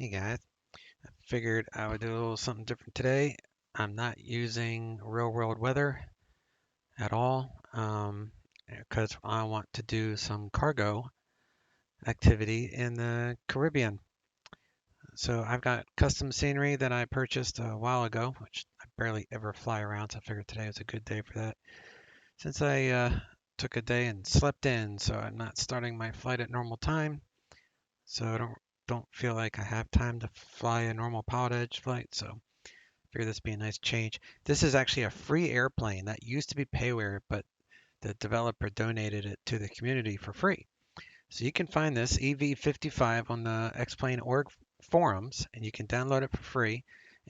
Hey guys, I figured I would do a little something different today. I'm not using real world weather at all because I want to do some cargo activity in the Caribbean. So I've got custom scenery that I purchased a while ago, which I barely ever fly around, so I figured today was a good day for that. Since I took a day and slept in, so I'm not starting my flight at normal time, so I don't feel like I have time to fly a normal pilot edge flight. So figure this would be a nice change. This is actually a free airplane that used to be payware, but the developer donated it to the community for free. So you can find this EV55 on the Xplane.org forums, and you can download it for free.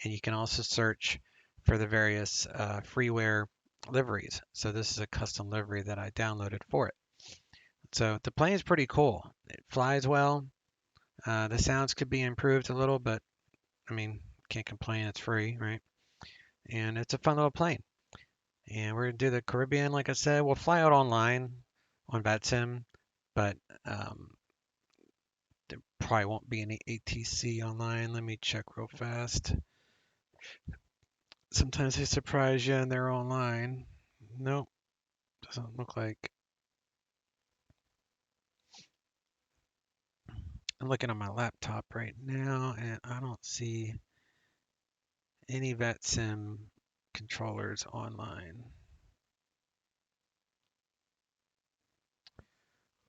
And you can also search for the various freeware liveries. So this is a custom livery that I downloaded for it. So the plane is pretty cool. It flies well. The sounds could be improved a little, but I mean, can't complain. It's free, right? And it's a fun little plane. And we're gonna do the Caribbean, like I said. We'll fly out online on VATSIM, but um, there probably won't be any ATC online. Let me check real fast. Sometimes they surprise you and they're online. Nope, doesn't look like. I'm looking on my laptop right now, and I don't see any VATSIM controllers online.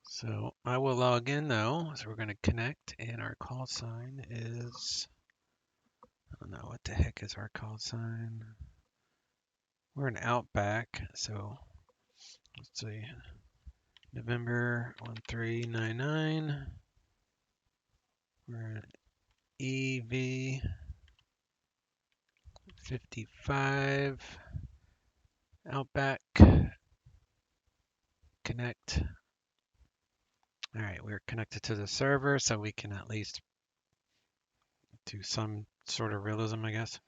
So I will log in though. So we're going to connect, and our call sign is, I don't know, what the heck is our call sign? We're in Outback, so let's see. November 1399. We're in EV 55 Outback. Connect. All right, we're connected to the server, so we can at least do some sort of realism, I guess.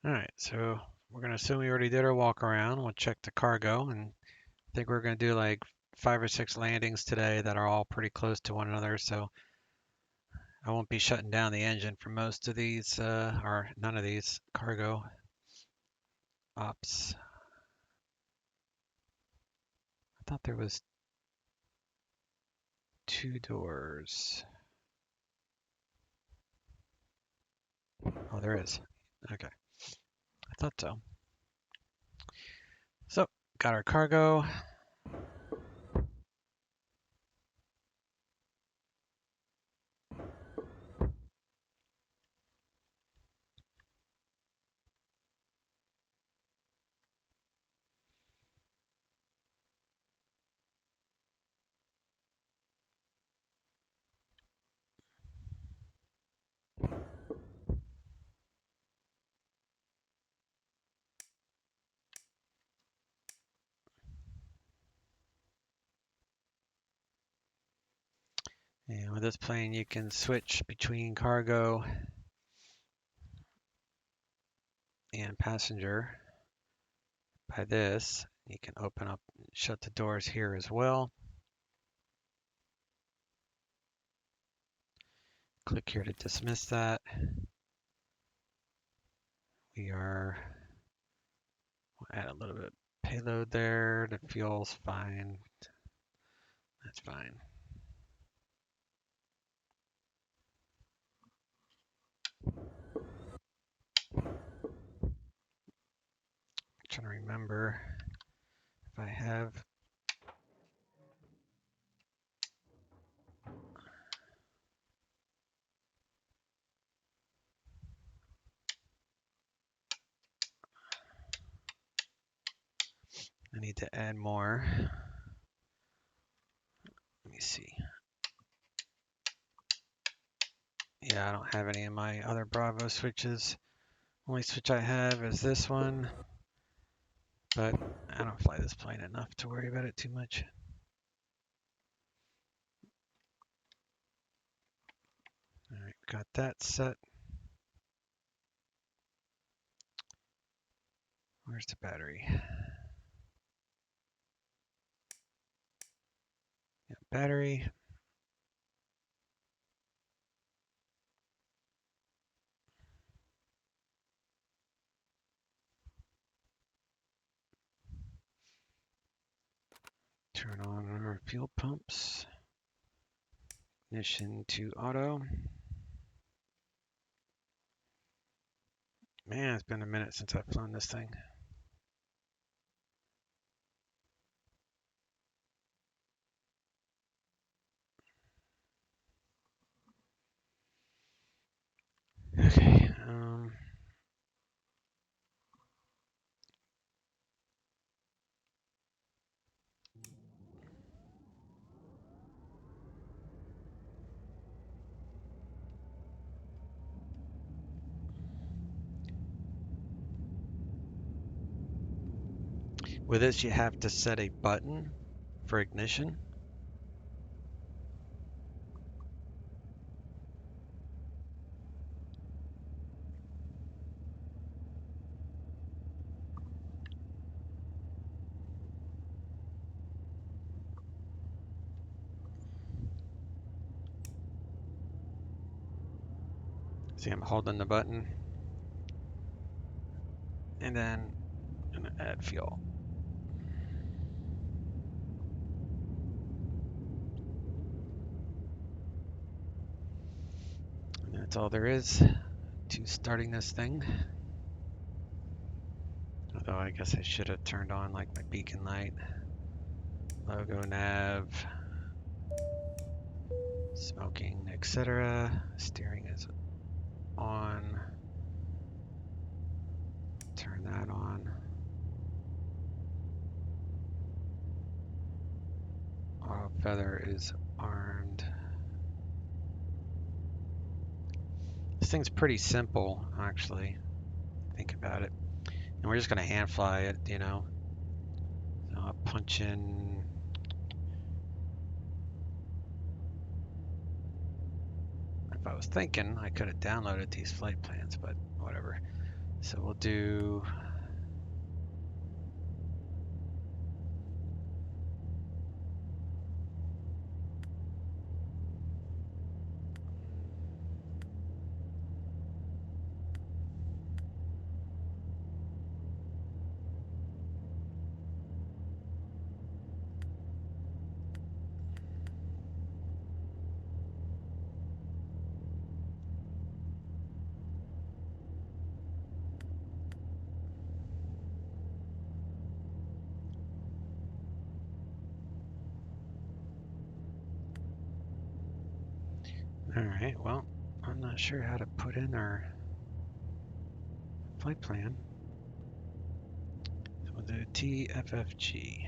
All right, so we're gonna assume we already did our walk around. We'll check the cargo, and I think we're gonna do like 5 or 6 landings today that are all pretty close to one another. So I won't be shutting down the engine for most of these, or none of these cargo ops. I thought there was 2 doors. Oh, there is. Okay, I thought so. So, got our cargo. And with this plane, you can switch between cargo and passenger by this. You can open up and shut the doors here as well. Click here to dismiss that. We'll add a little bit of payload there. The fuel's fine. That's fine. I'm trying to remember if I have. I need to add more. Let me see. Yeah, I don't have any of my other Bravo switches. Only switch I have is this one, but I don't fly this plane enough to worry about it too much. All right, got that set. Where's the battery? Yeah, battery. Turn on our fuel pumps. Ignition to auto. Man, it's been a minute since I've flown this thing. Okay. With this, you have to set a button for ignition. See, I'm holding the button. And then I'm gonna add fuel. And that's all there is to starting this thing. Although I guess I should have turned on like my beacon light, logo, nav, smoking, etc. Steering is on. Turn that on. Auto feather is armed. This thing's pretty simple, actually. Think about it. And we're just gonna hand fly it, you know. So I'll punch in. If I was thinking, I could have downloaded these flight plans, but whatever. So we'll do. All right, well, I'm not sure how to put in our flight plan. So we'll do TFFG.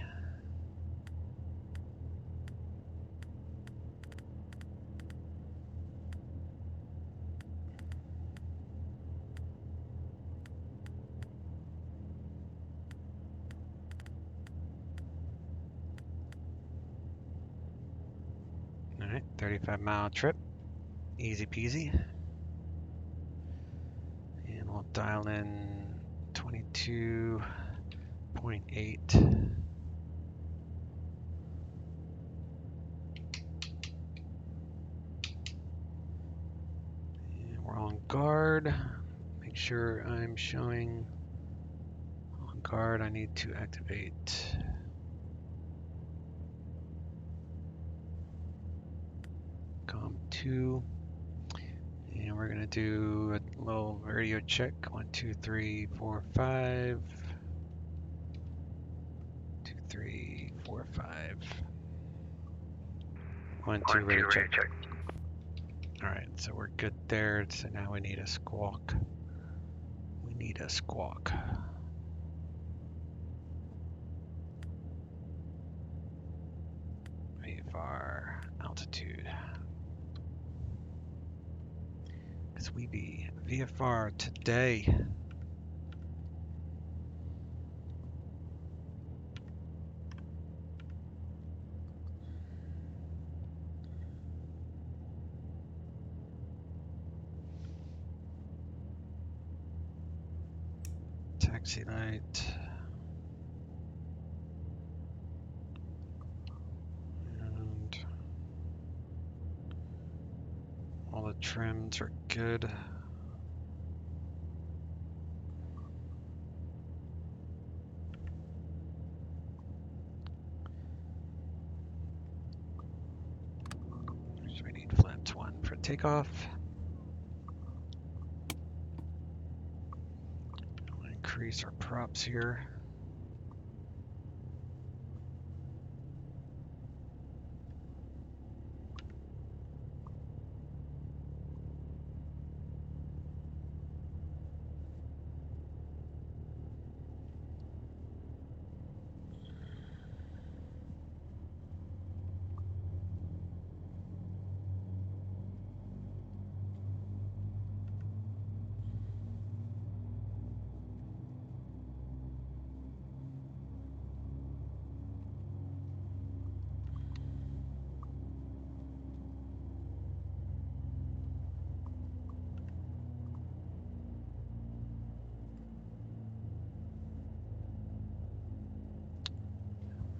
All right, 35-mile trip, easy peasy. And we'll dial in 22.8. And we're on guard. Make sure I'm showing on guard. I need to activate COM2. And we're gonna do a little radio check. 1, 2, 3, 4, 5. 2, 3, 4, 5. 1, 2, radio check. All right, so we're good there. So now we need a squawk. We need a squawk. VFR altitude. Because we be VFR today. Taxi light. And trims are good. So we need flaps 1 for takeoff. I'll increase our props here.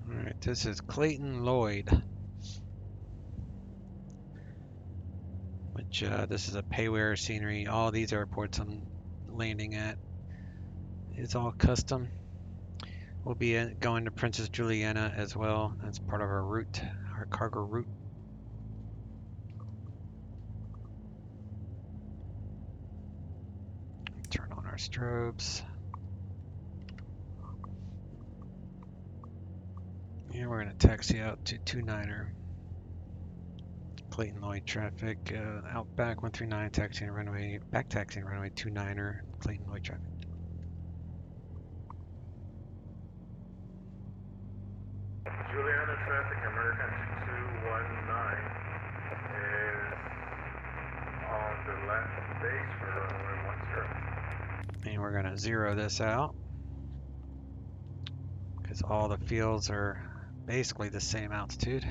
All right, this is Clayton Lloyd, which this is a payware scenery. All these airports I'm landing at is all custom. We'll be going to Princess Juliana as well. That's part of our route, our cargo route. Turn on our strobes. And we're going to taxi out to 29er. Clayton Lloyd traffic, Outback 139, taxiing runway, back taxiing runway 29er, Clayton Lloyd traffic. Juliana traffic, American 219 is on the left base for runway 10. And we're going to zero this out because all the fields are basically the same altitude.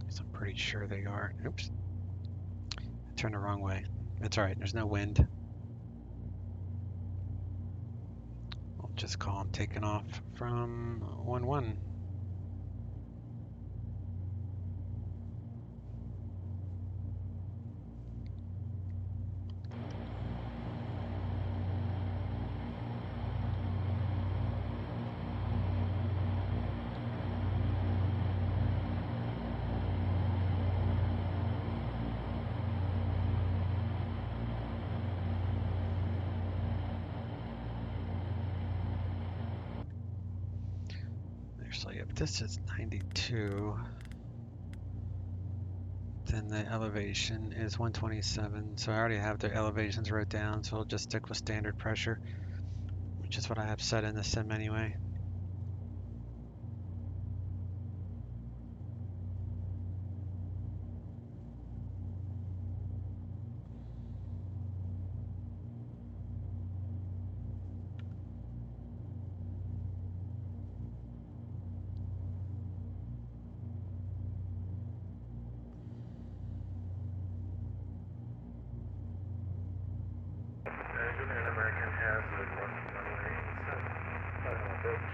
So I'm pretty sure they are. Oops. I turned the wrong way. That's all right. There's no wind. We'll just call them taking off from 11. Actually, if this is 92, then the elevation is 127. So I already have the elevations wrote down, so I'll just stick with standard pressure, which is what I have set in the sim anyway. Juliana American has a runway 7, final approach.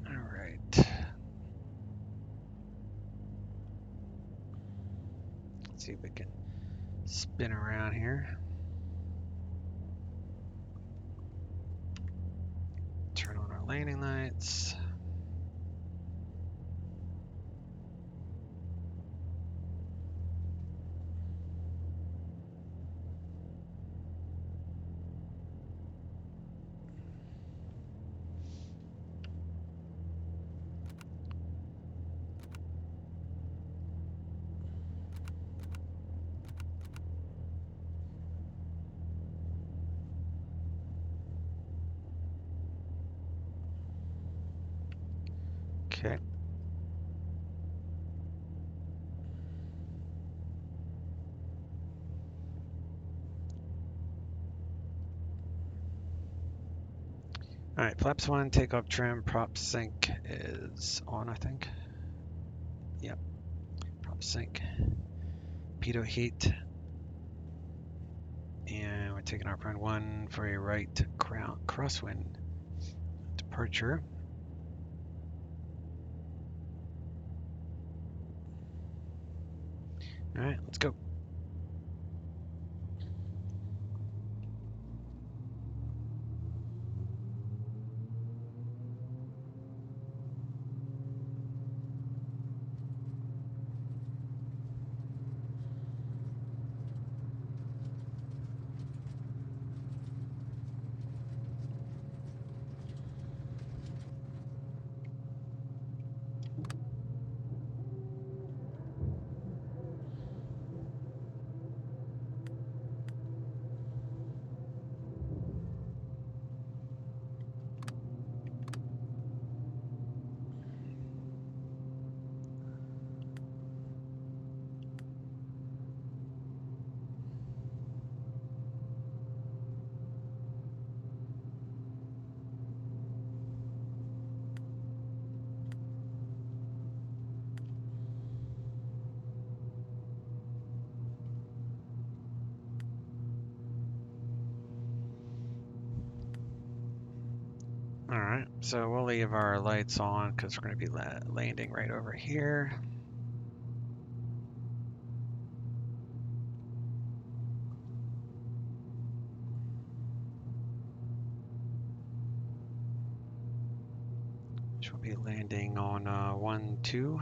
All right. Let's see if we can spin around here. Turn on our landing lights. Okay. All right, flaps 1, takeoff trim, prop sync is on, I think. Yep, prop sync, pitot heat, and we're taking our run 1 for a right crosswind departure. All right, let's go. All right, so we'll leave our lights on because we're going to be landing right over here. Which will be landing on 1, 2.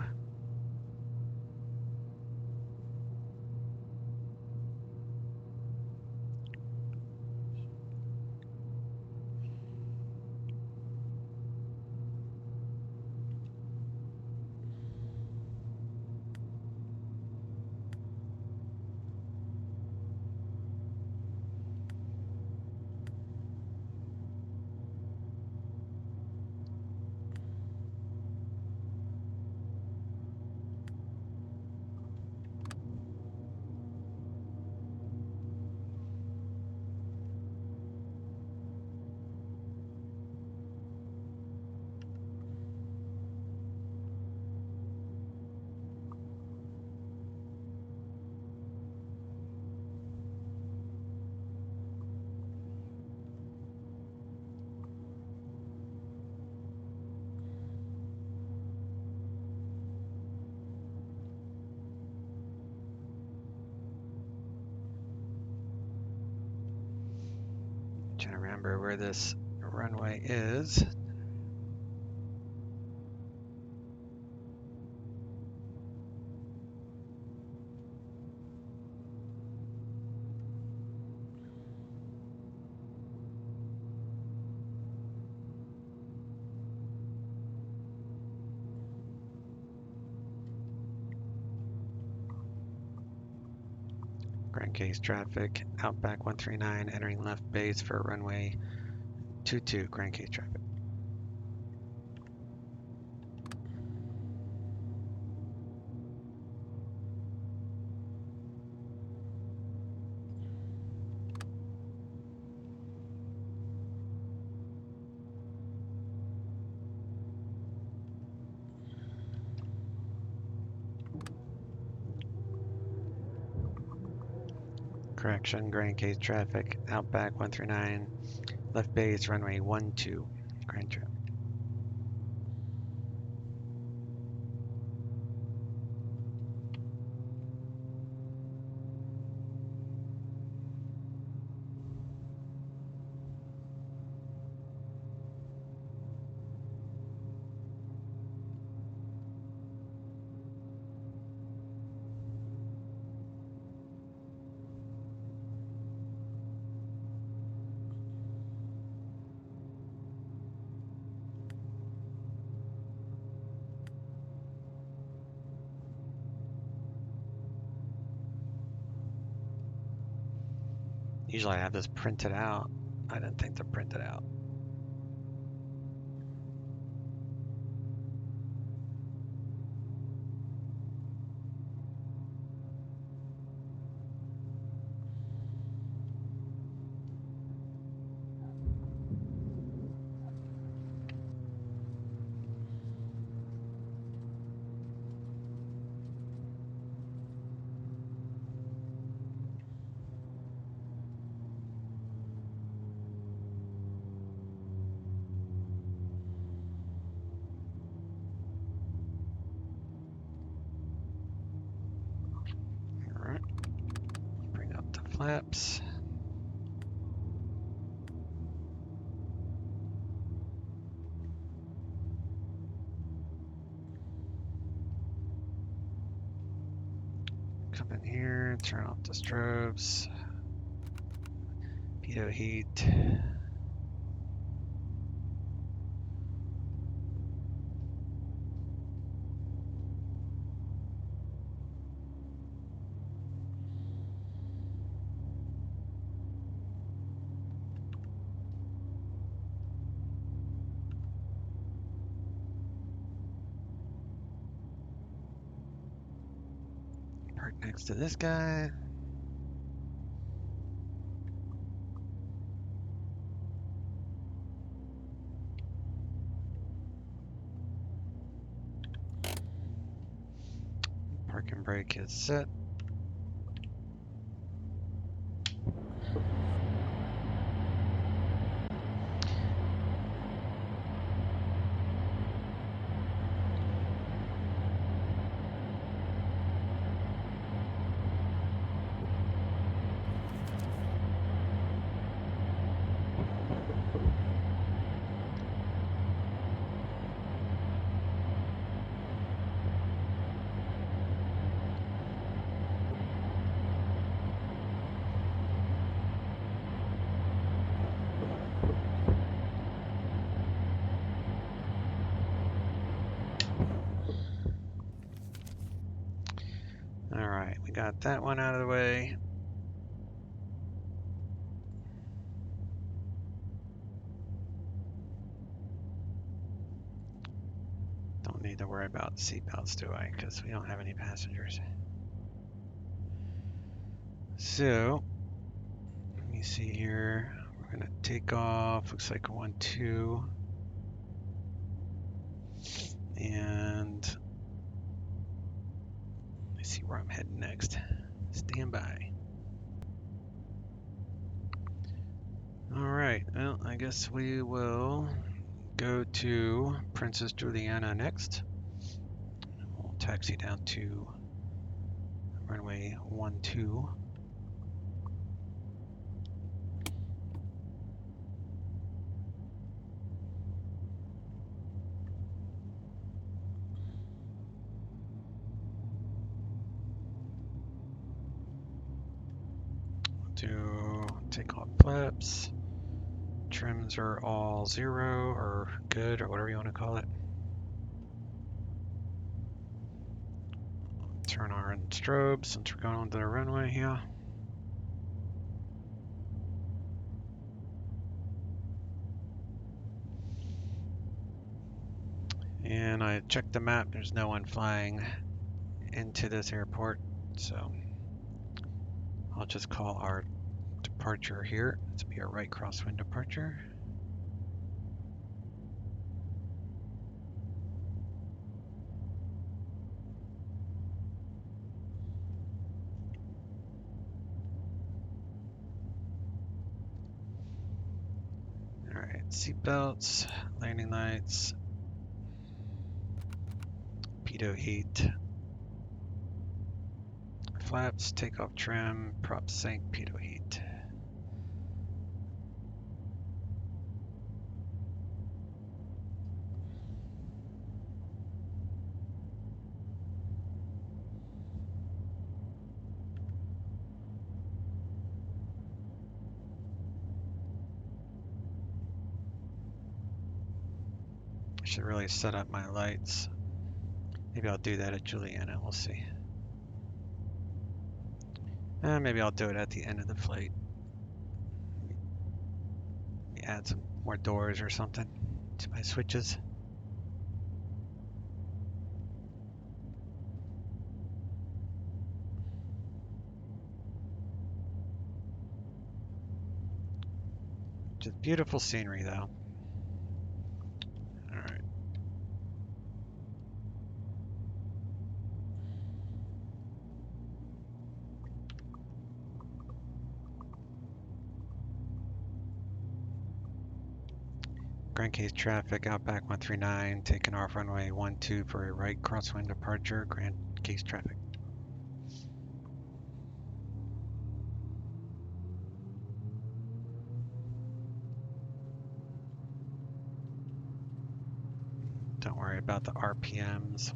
Trying to remember where this runway is. Grand Case traffic, Outback 139 entering left base for runway 22, Grand Case traffic. Correction, Grand Case traffic, Outback 139, left base, runway 12, Grand traffic. Usually I have this printed out. I didn't think to print it out. flaps. Come in here, turn off the strobes. Pitot heat. Park next to this guy. Parking brake is set. All right, we got that one out of the way. Don't need to worry about seatbelts, do I? Because we don't have any passengers. So, let me see here. We're gonna take off. Looks like 1, 2. And let's see where I'm heading next. Stand by. All right, well, I guess we will go to Princess Juliana next. We'll taxi down to runway 12. Do takeoff flaps. Trims are all 0 or good or whatever you want to call it. Turn on strobes since we're going onto the runway here. And I checked the map. There's no one flying into this airport, so I'll just call our departure here. This will be our right crosswind departure. All right, seatbelts, landing lights, pitot heat, flaps, takeoff trim, prop sync, pitot heat. I should really set up my lights. Maybe I'll do that at Juliana, we'll see. Maybe I'll do it at the end of the flight. Maybe add some more doors or something to my switches. Just beautiful scenery though. All right. Grand Case traffic, Outback 139, taking off runway 12 for a right crosswind departure, Grand Case traffic. Don't worry about the RPMs.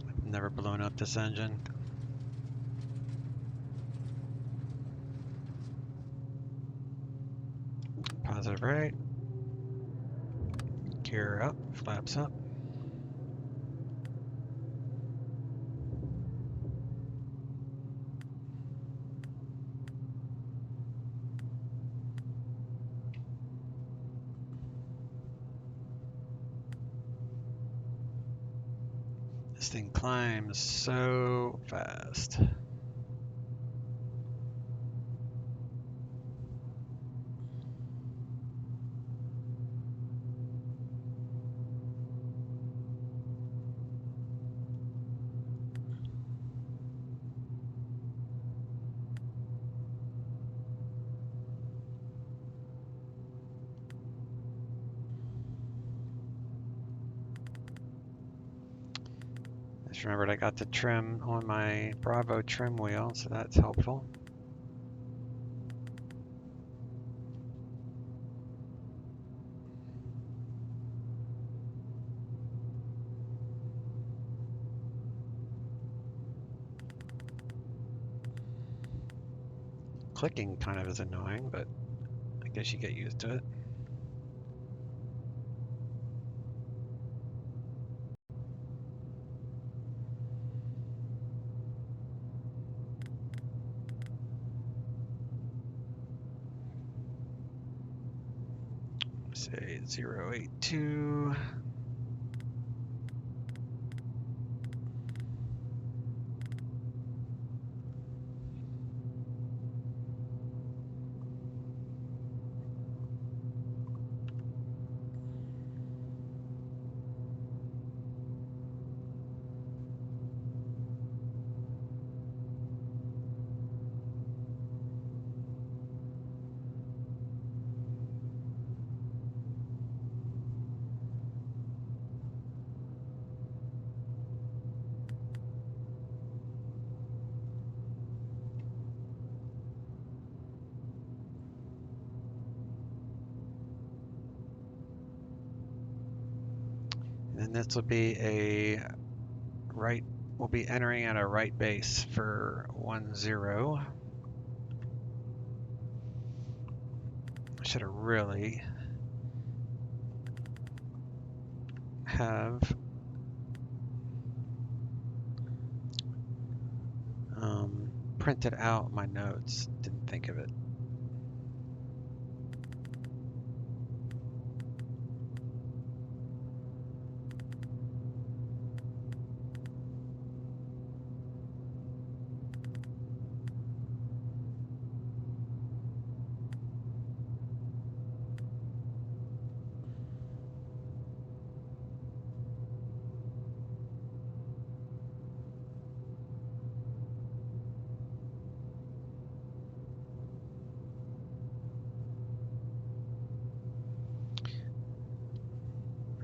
I've never blown up this engine. Positive right. Gear up, flaps up. This thing climbs so fast. Just remembered I got the trim on my Bravo trim wheel, so that's helpful. Clicking kind of is annoying, but I guess you get used to it. Say 082. And this will be a right, we'll be entering at a right base for 10. I should have really have printed out my notes. Didn't think of it.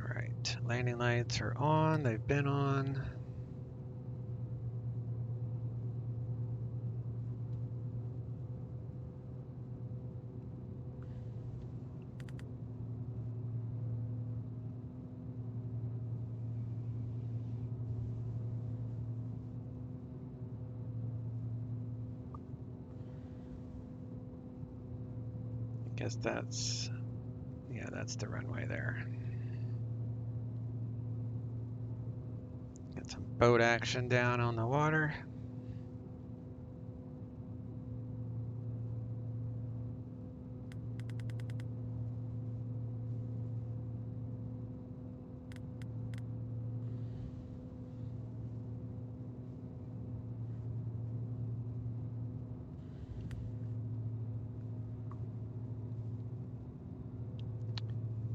All right, landing lights are on. They've been on. I guess that's, yeah, that's the runway there. Got some boat action down on the water.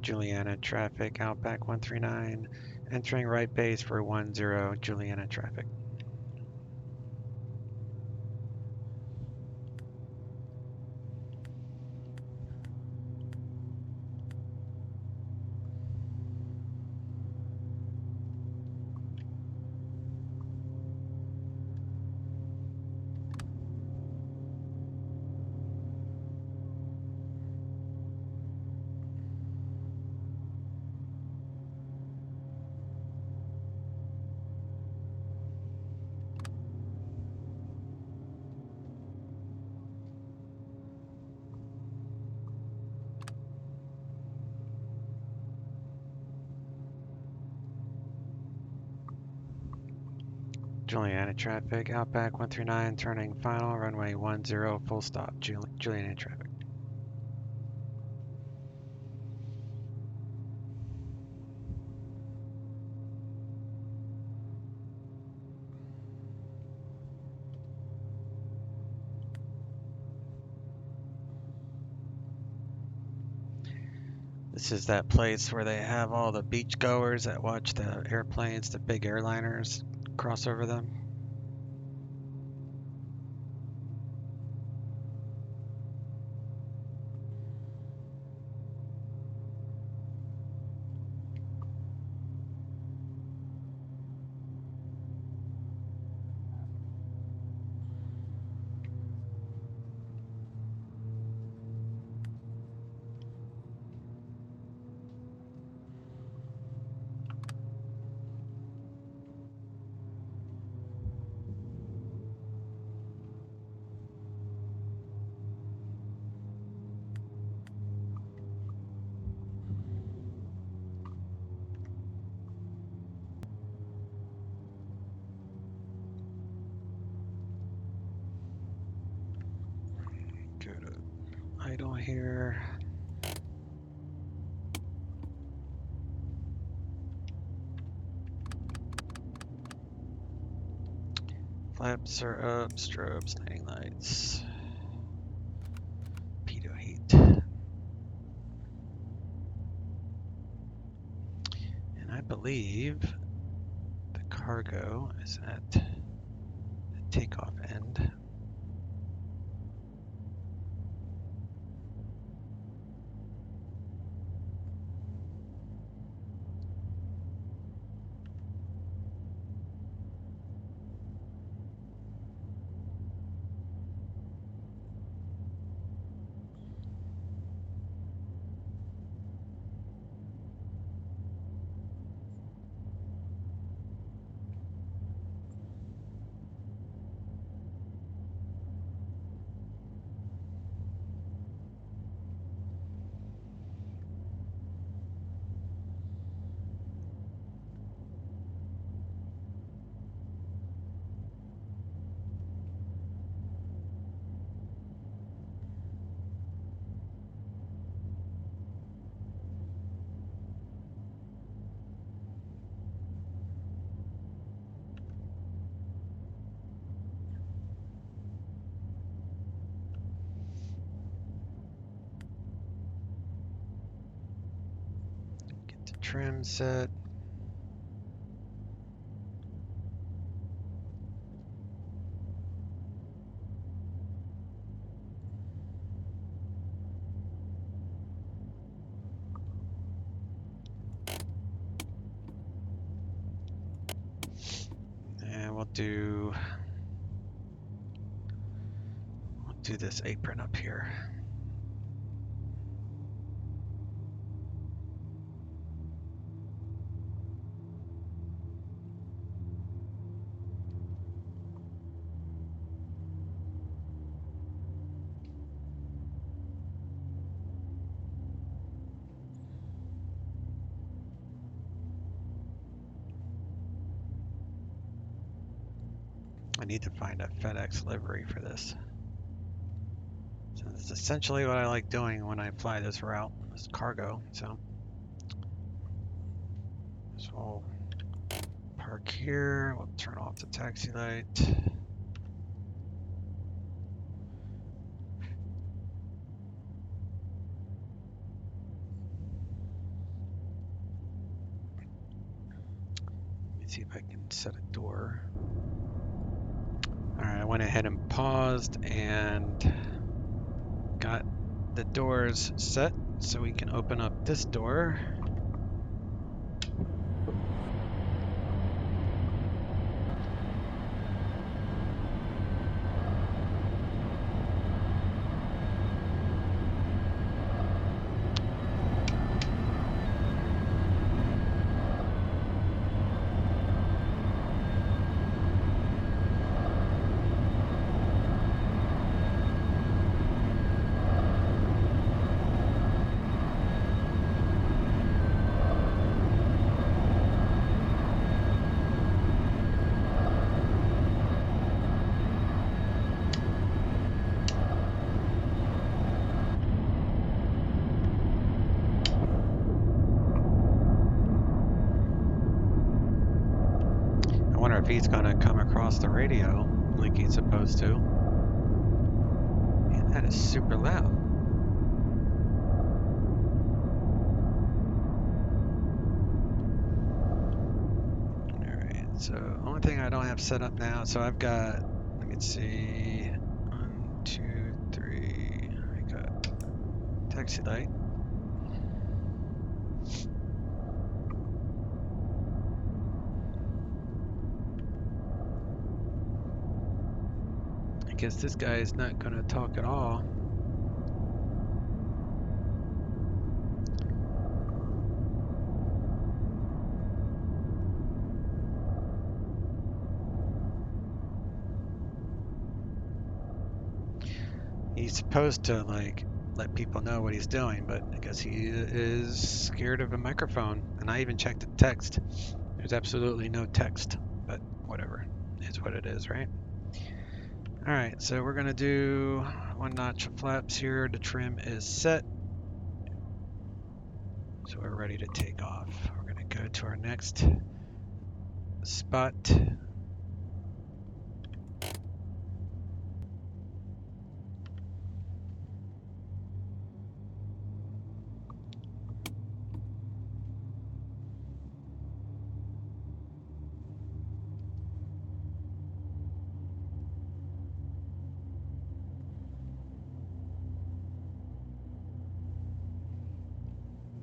Juliana traffic, Outback 139, entering right base for 10, Juliana traffic. Juliana traffic, Outback 139, turning final, runway 10, full stop, Juliana traffic. This is that place where they have all the beach goers that watch the airplanes, the big airliners cross over them. Go to idle here. Flaps are up, strobes, landing lights. Pitot heat. And I believe the cargo is at the takeoff end. Get the trim set. And we'll do this apron up here. I need to find a FedEx livery for this. So this is essentially what I like doing when I fly this route, this cargo. So we'll park here. We'll turn off the taxi light. Let me see if I can set a door. All right, I went ahead and paused and got the doors set so we can open up this door. if he's gonna come across the radio like he's supposed to. Man, that is super loud. Alright, so only thing I don't have set up now, so I've got, let me see, 1, 2, 3, I got taxi light. I guess this guy is not gonna talk at all. He's supposed to like let people know what he's doing, but I guess he is scared of a microphone. And I even checked the text. There's absolutely no text, but whatever. It's what it is, right? All right, so we're gonna do 1 notch of flaps here. The trim is set. So we're ready to take off. We're gonna go to our next spot.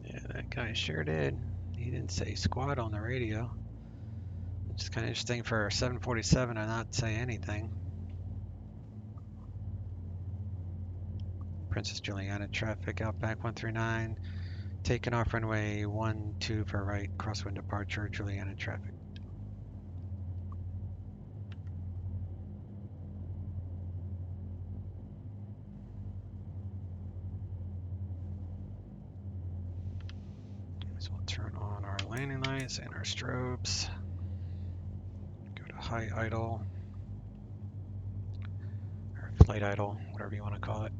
Yeah, that guy sure did. He didn't say squat on the radio. It's kind of interesting for a 747 to not say anything. Princess Juliana traffic, Outback 139, taking off runway 12 for right, crosswind departure, Juliana traffic. So we'll turn on our landing lights and our strobes. Go to high idle, or flight idle, whatever you want to call it.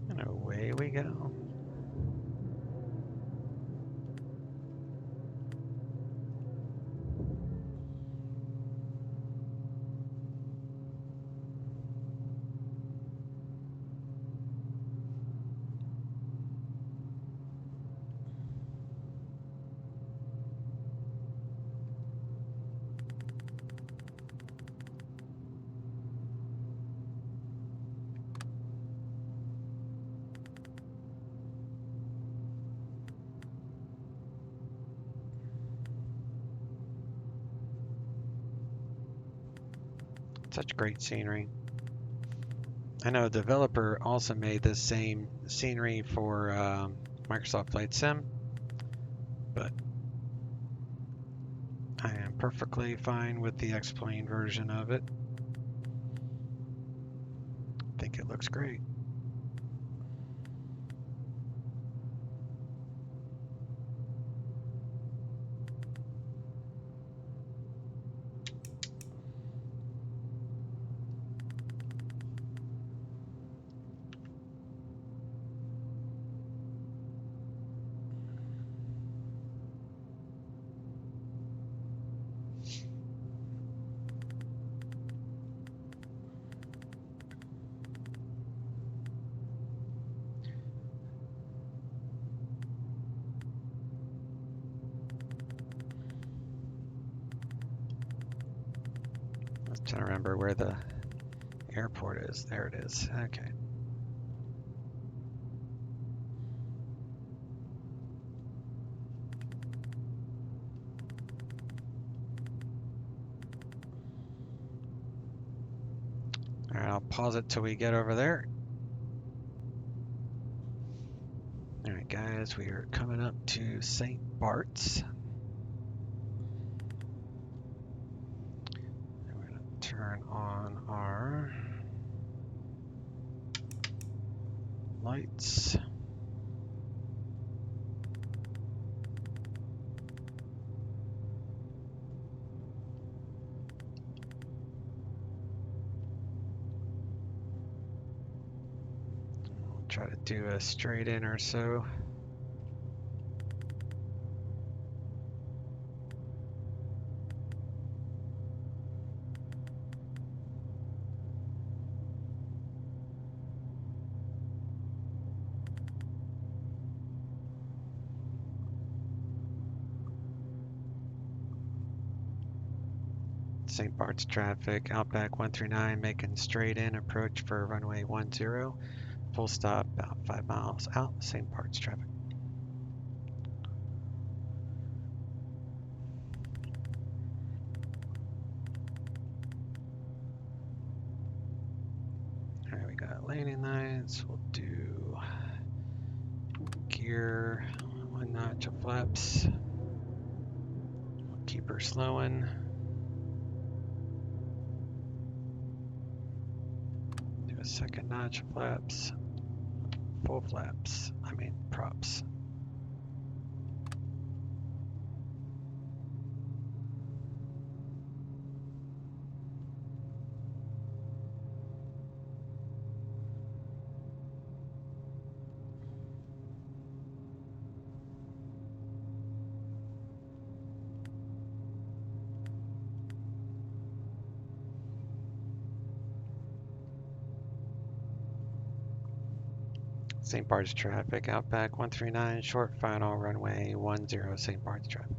And away we go. Such great scenery. I know a developer also made this same scenery for Microsoft Flight Sim, but I am perfectly fine with the X-Plane version of it. I think it looks great. I was trying to remember where the airport is. There it is. Okay. All right, I'll pause it till we get over there. All right. guys, we are coming up to St. Bart's. And we're going to turn on our lights. We'll try to do a straight in or so. St. Bart's traffic, Outback 139 making straight in approach for runway 10. Full stop about 5 miles out, St. Bart's traffic. Alright, we got landing lights. We'll do gear, 1 notch of flaps. We'll keep her slowing. Do a 2nd notch of flaps. Full flaps. I mean props. St. Bart's traffic, Outback 139, short final runway 10, St. Bart's traffic.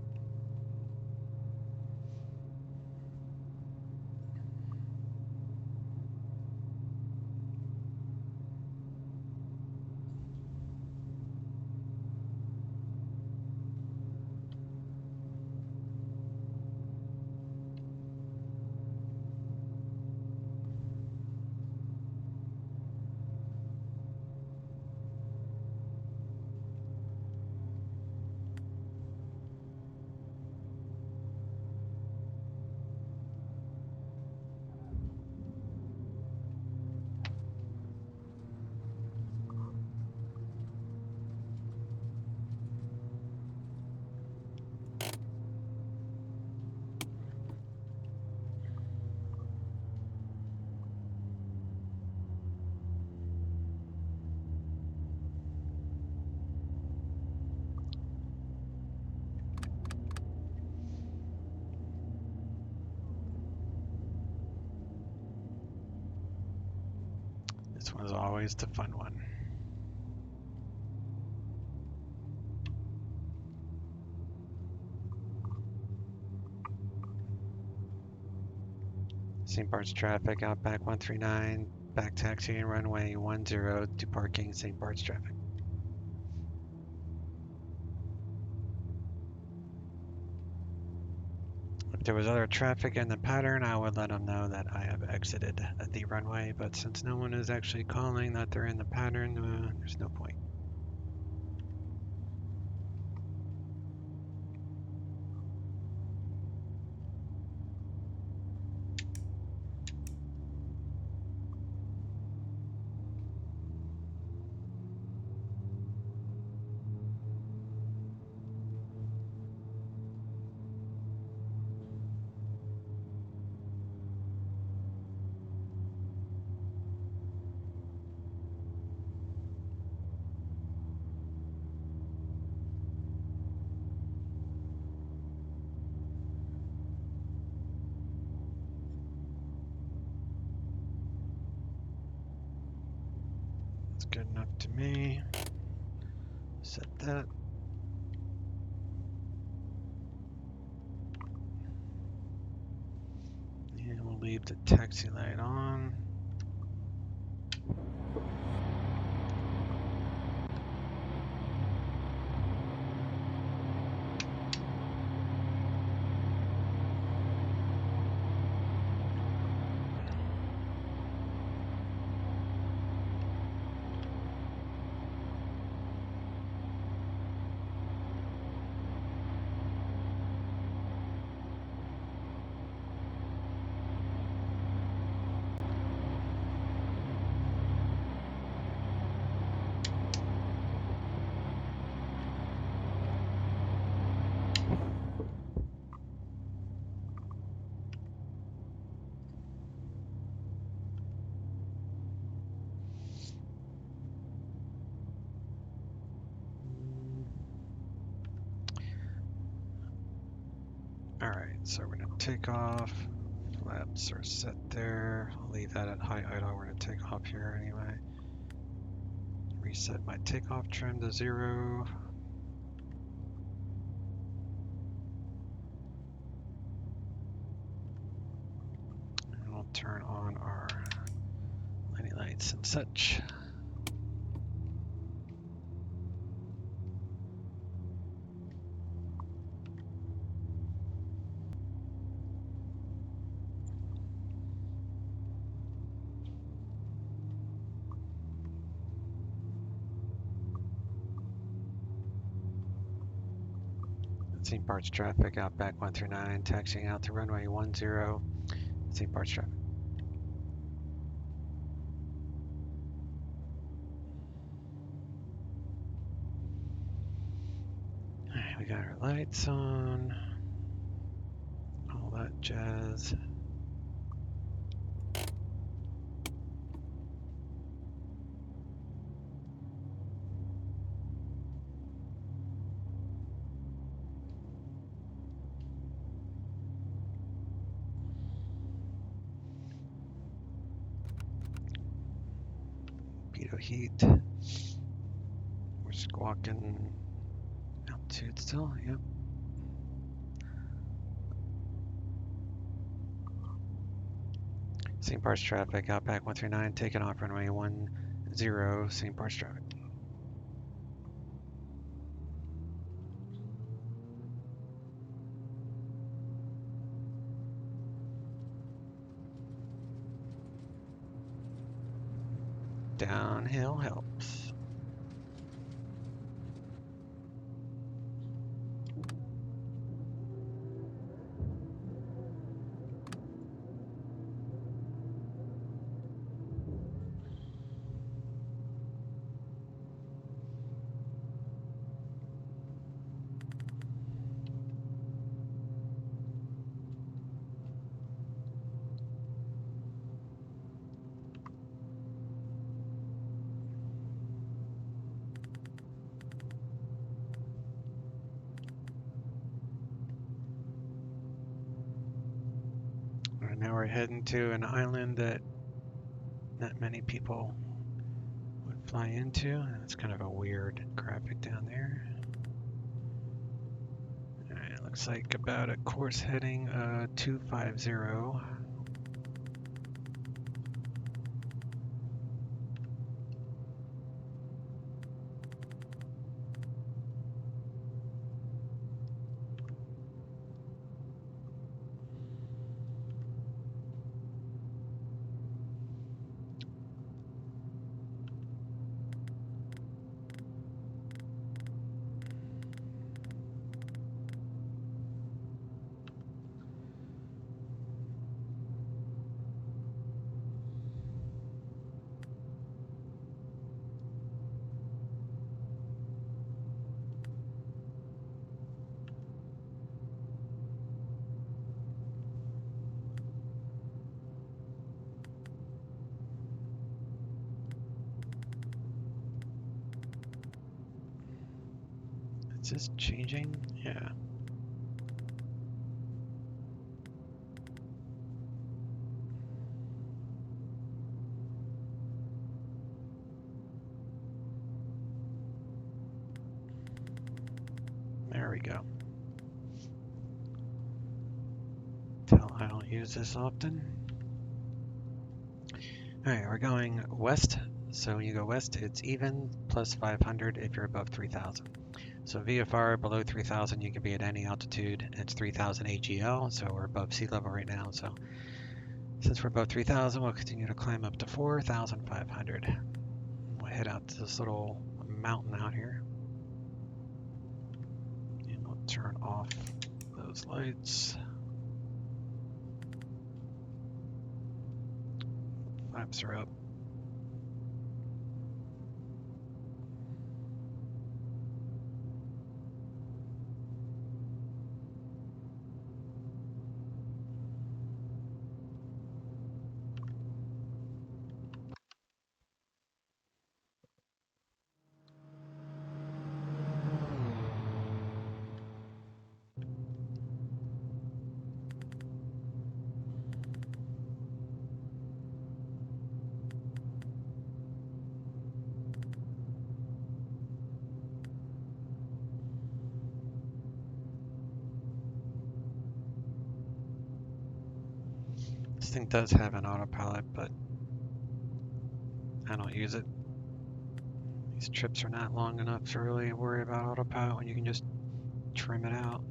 This one's always the fun one. St. Bart's traffic, Outback 139, back taxiing runway 10 to parking, St. Bart's traffic. If there was other traffic in the pattern, I would let them know that I have exited the runway, but since no one is actually calling that they're in the pattern, there's no point. That's good enough to me. Set that. And we'll leave the taxi light on. So we're gonna take off. Flaps are set there. I'll leave that at high idle. We're gonna take off here anyway. Reset my takeoff trim to 0. And we'll turn on our landing lights and such. St. Bart's traffic, Outback 139, taxiing out to runway 10. St. Bart's traffic. Alright, we got our lights on. All that jazz. Beto heat. We're squawking altitude still, yep. St. Bart's traffic, Outback 139, taking off runway 10, St. Bart's traffic. Downhill helps. Now we're heading to an island that not many people would fly into. It's kind of a weird graphic down there. Alright, it looks like about a course heading 250. Is this changing? Yeah. There we go. Tell I don't use this often. Alright, we're going west. So when you go west, it's even plus 500 if you're above 3,000. So VFR below 3,000, you can be at any altitude. It's 3,000 AGL, so we're above sea level right now. So since we're above 3,000, we'll continue to climb up to 4,500. We'll head out to this little mountain out here. And we'll turn off those lights. Flaps are up. This thing does have an autopilot, but I don't use it. These trips are not long enough to really worry about autopilot when you can just trim it out.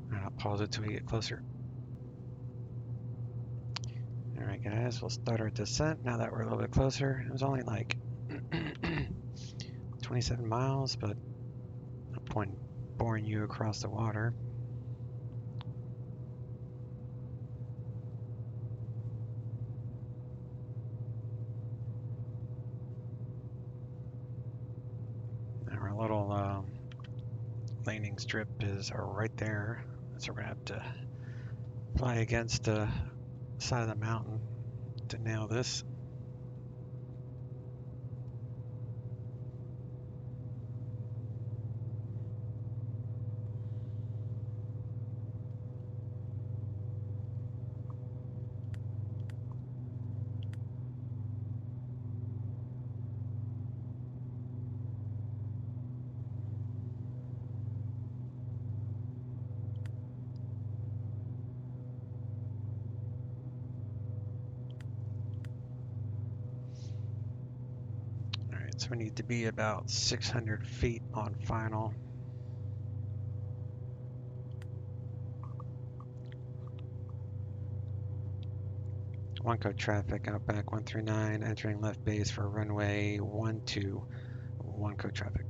Alright, I'll pause it till we get closer. Alright guys, we'll start our descent now that we're a little bit closer. It was only like 27 miles, but no point boring you across the water. Our little landing strip is right there, so we're gonna have to fly against the side of the mountain to nail this. Alright, so we need to be about 600 feet on final. One code traffic, Outback 139, entering left base for runway 12, one code traffic.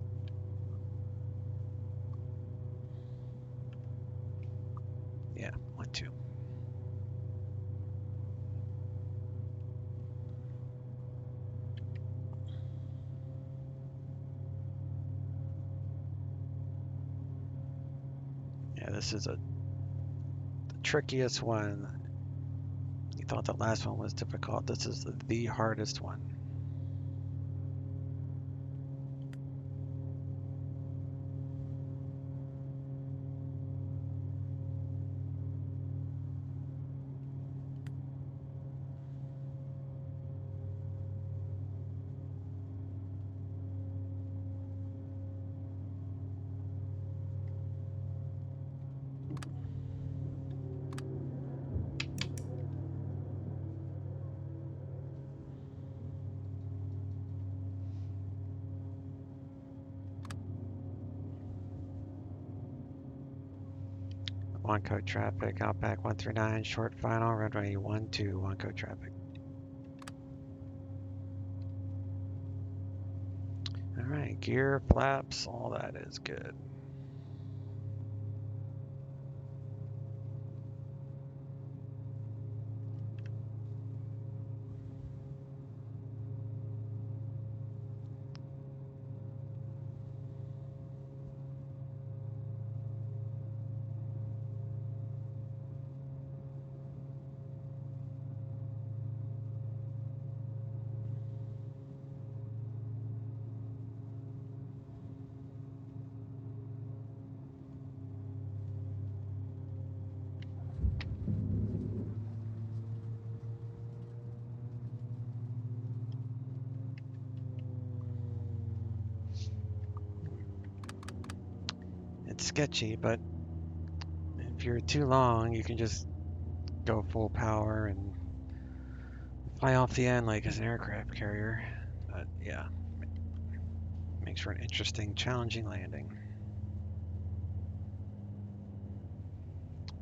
Yeah, 12. Yeah, this is the trickiest one. You thought the last one was difficult. This is the hardest one. One code traffic, Outback 139, short final, runway 12, one code traffic. Alright, gear, flaps, all that is good. It's sketchy, but if you're too long, you can just go full power and fly off the end like it's an aircraft carrier. But yeah, makes for an interesting, challenging landing.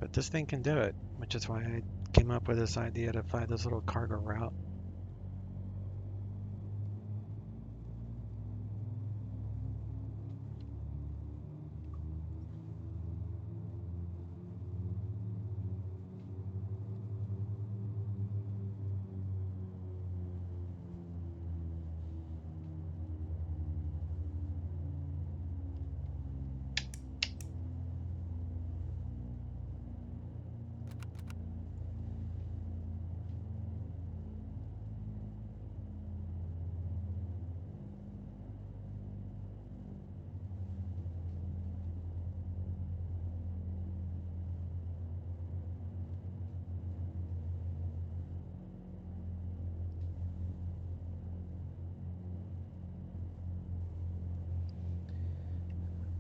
But this thing can do it, which is why I came up with this idea to fly this little cargo route.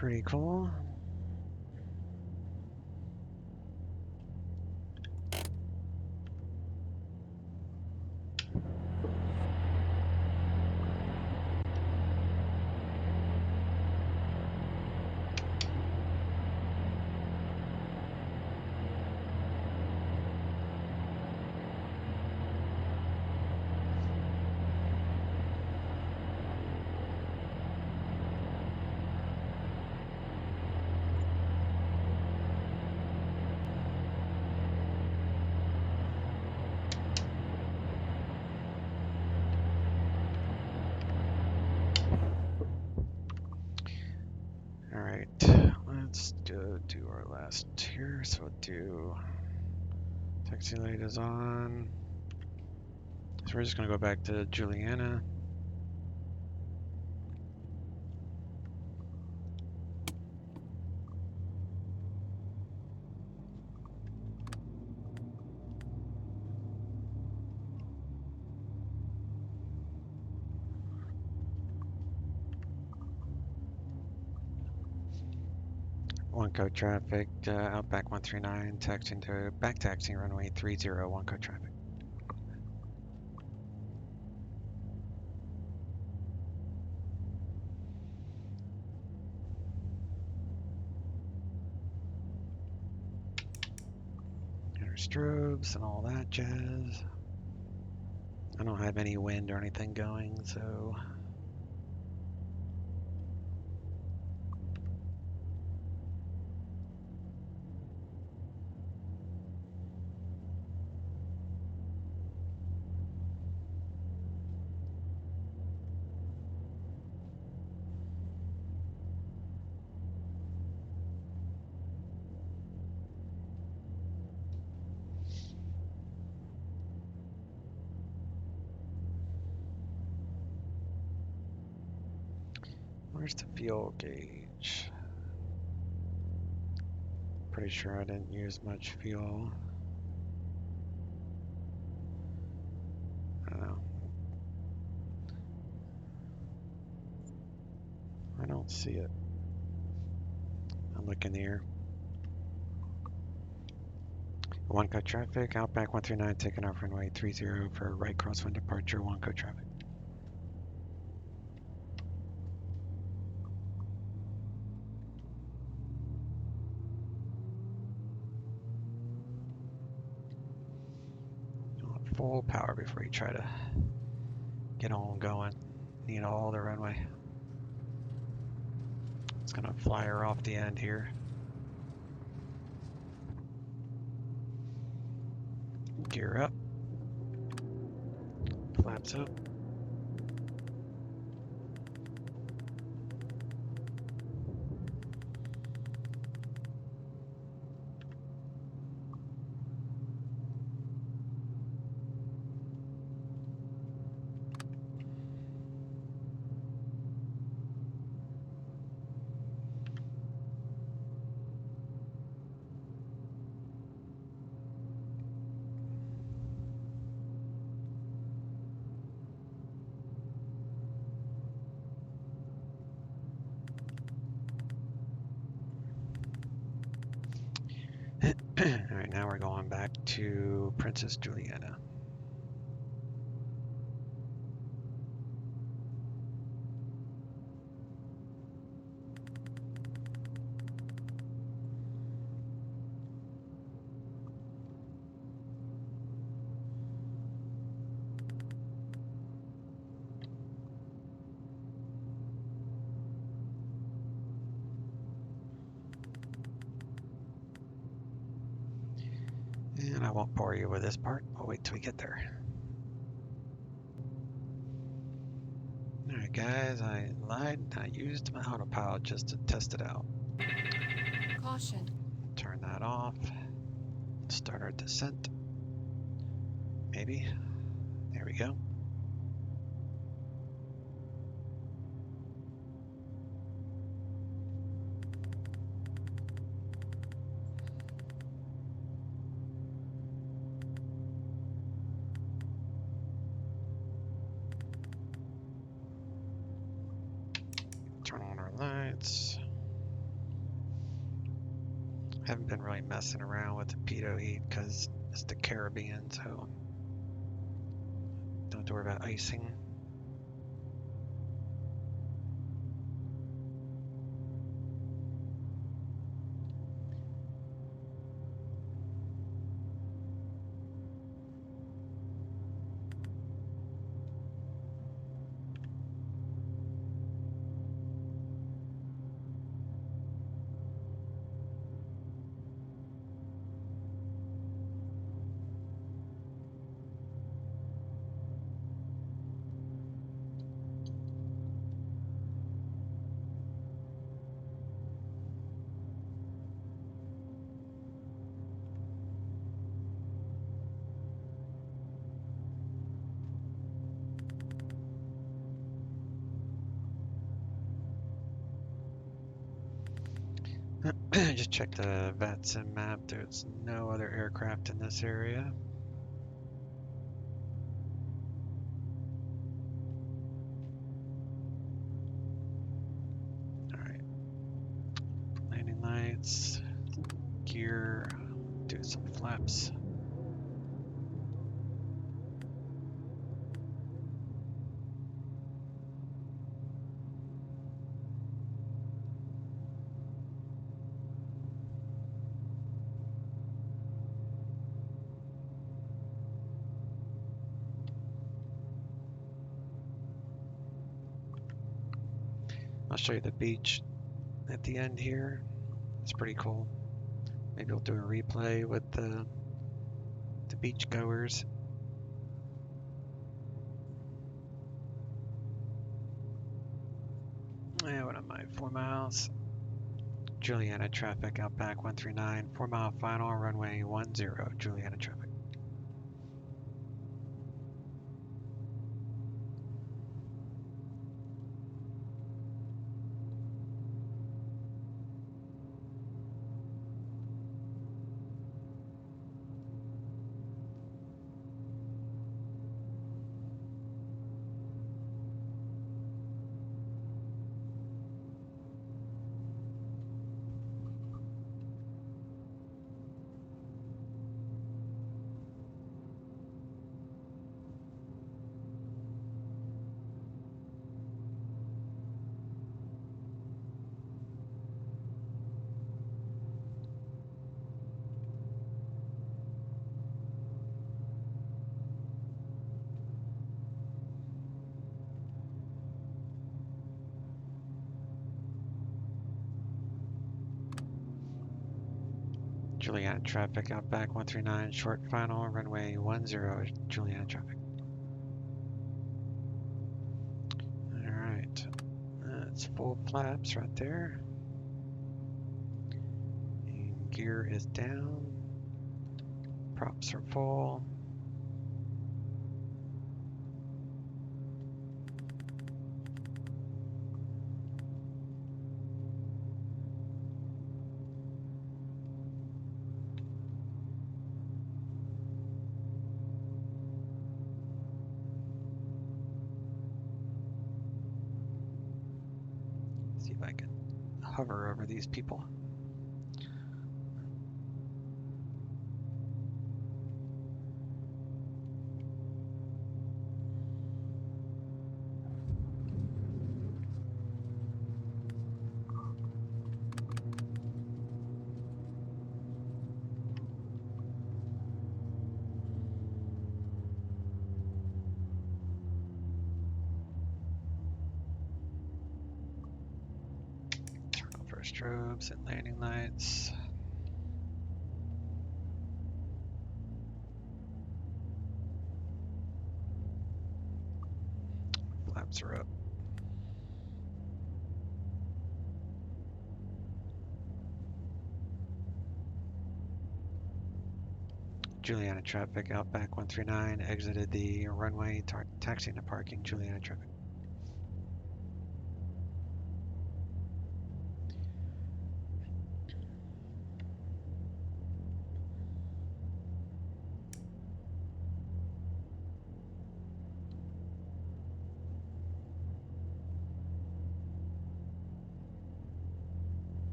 pretty cool. All right, let's go do our last here. So we'll do taxi light is on. So we're just gonna go back to Juliana. One code traffic, Outback 139, taxiing to back taxiing runway 30, one code traffic. And our strobes and all that jazz. I don't have any wind or anything going, so where's the fuel gauge? Pretty sure I didn't use much fuel. I don't know. I don't see it. I'm looking here. One code traffic, Outback 139, taking off runway 30 for right crosswind departure, one code traffic. You want full power before you try to get on going. Need all the runway. It's gonna fly her off the end here. Gear up. Flaps up. Alright, now we're going back to Princess Juliana. And I won't bore you with this part. I'll wait till we get there. Alright guys, I lied. I used my autopilot just to test it out. Caution. Turn that off. Start our descent. Maybe. There we go. Turn on our lights. Haven't been really messing around with the pitot heat because it's the Caribbean, so don't have to worry about icing. Just check the VATSIM map. There's no other aircraft in this area. All right, landing lights, gear, do some flaps. I'll show you the beach at the end here. It's pretty cool. Maybe we'll do a replay with the beach goers. Yeah, what am I? 4 miles. Juliana traffic, Outback 139, 4 mile final, runway 10, Juliana traffic. Juliana traffic, Outback 139, short final, runway 10, Juliana traffic. All right, that's full flaps right there. And gear is down, props are full. See if I can hover over these people. Turn off our strobes and landing lights. Flaps are up. Juliana traffic, Outback 139, exited the runway, taxiing to parking, Juliana traffic.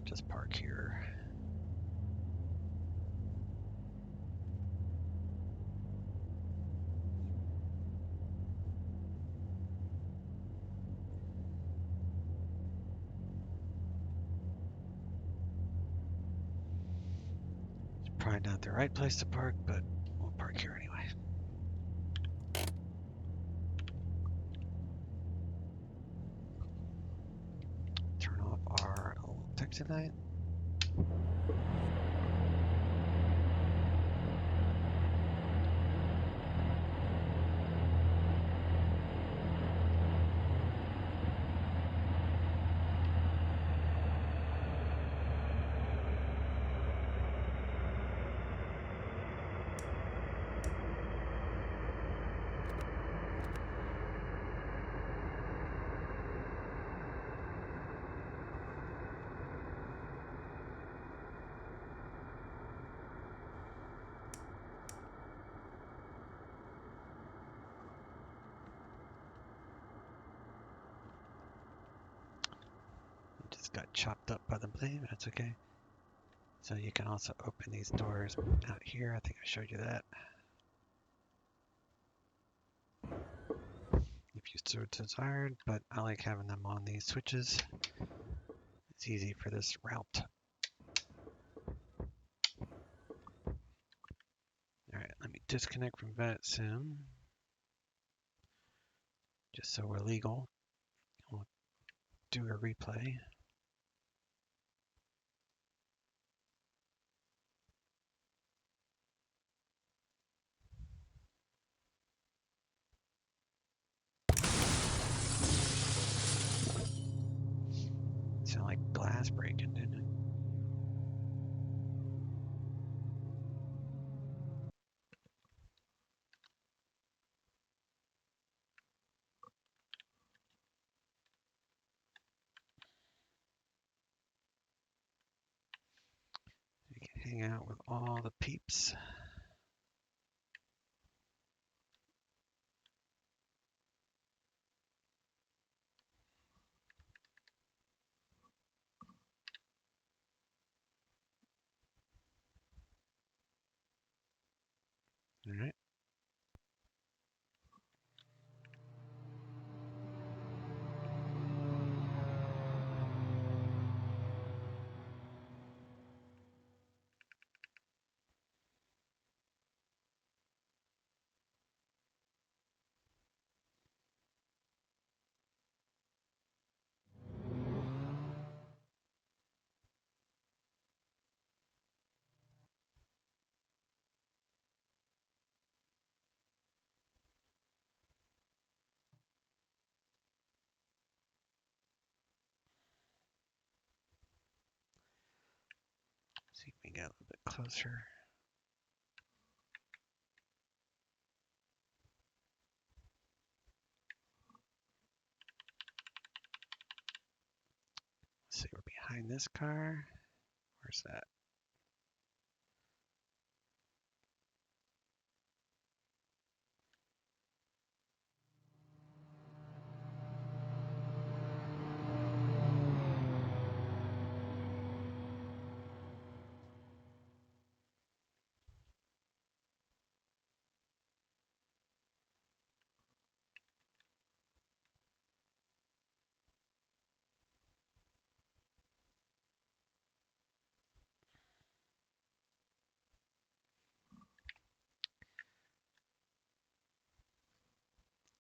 just park here. It's probably not the right place to park, but we'll park here anyway. Turn off our taxi light. Just got chopped up by the blade, but that's okay. So you can also open these doors out here. I think I showed you that. If you so desired, but I like having them on these switches. It's easy for this route. All right, let me disconnect from VetSim, just so we're legal. We'll do a replay. Sound like glass breaking, didn't it? You can hang out with all the peeps. All right. See if we can get a little bit closer. Let's see, we're behind this car. Where's that?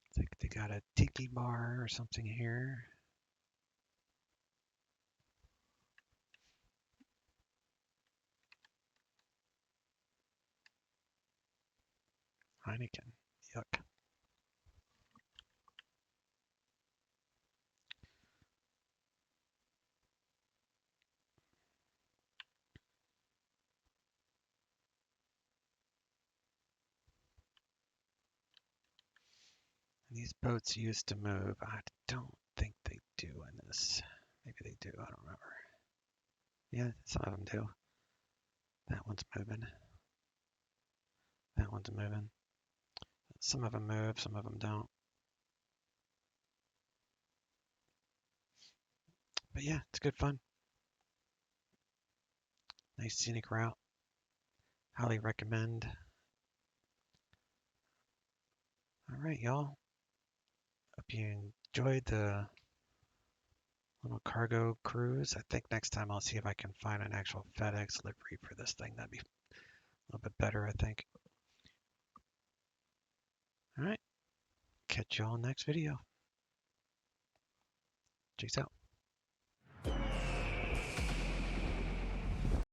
I think they got a tiki bar or something here. Heineken. Yuck. These boats used to move. I don't think they do in this. Maybe they do. I don't remember. Yeah, some of them do. That one's moving. That one's moving. Some of them move, some of them don't. But yeah, it's good fun. Nice scenic route. Highly recommend. All right, y'all. Hope you enjoyed the little cargo cruise. I think next time I'll see if I can find an actual FedEx livery for this thing. That'd be a little bit better, I think. All right. Catch y'all next video. Cheers out.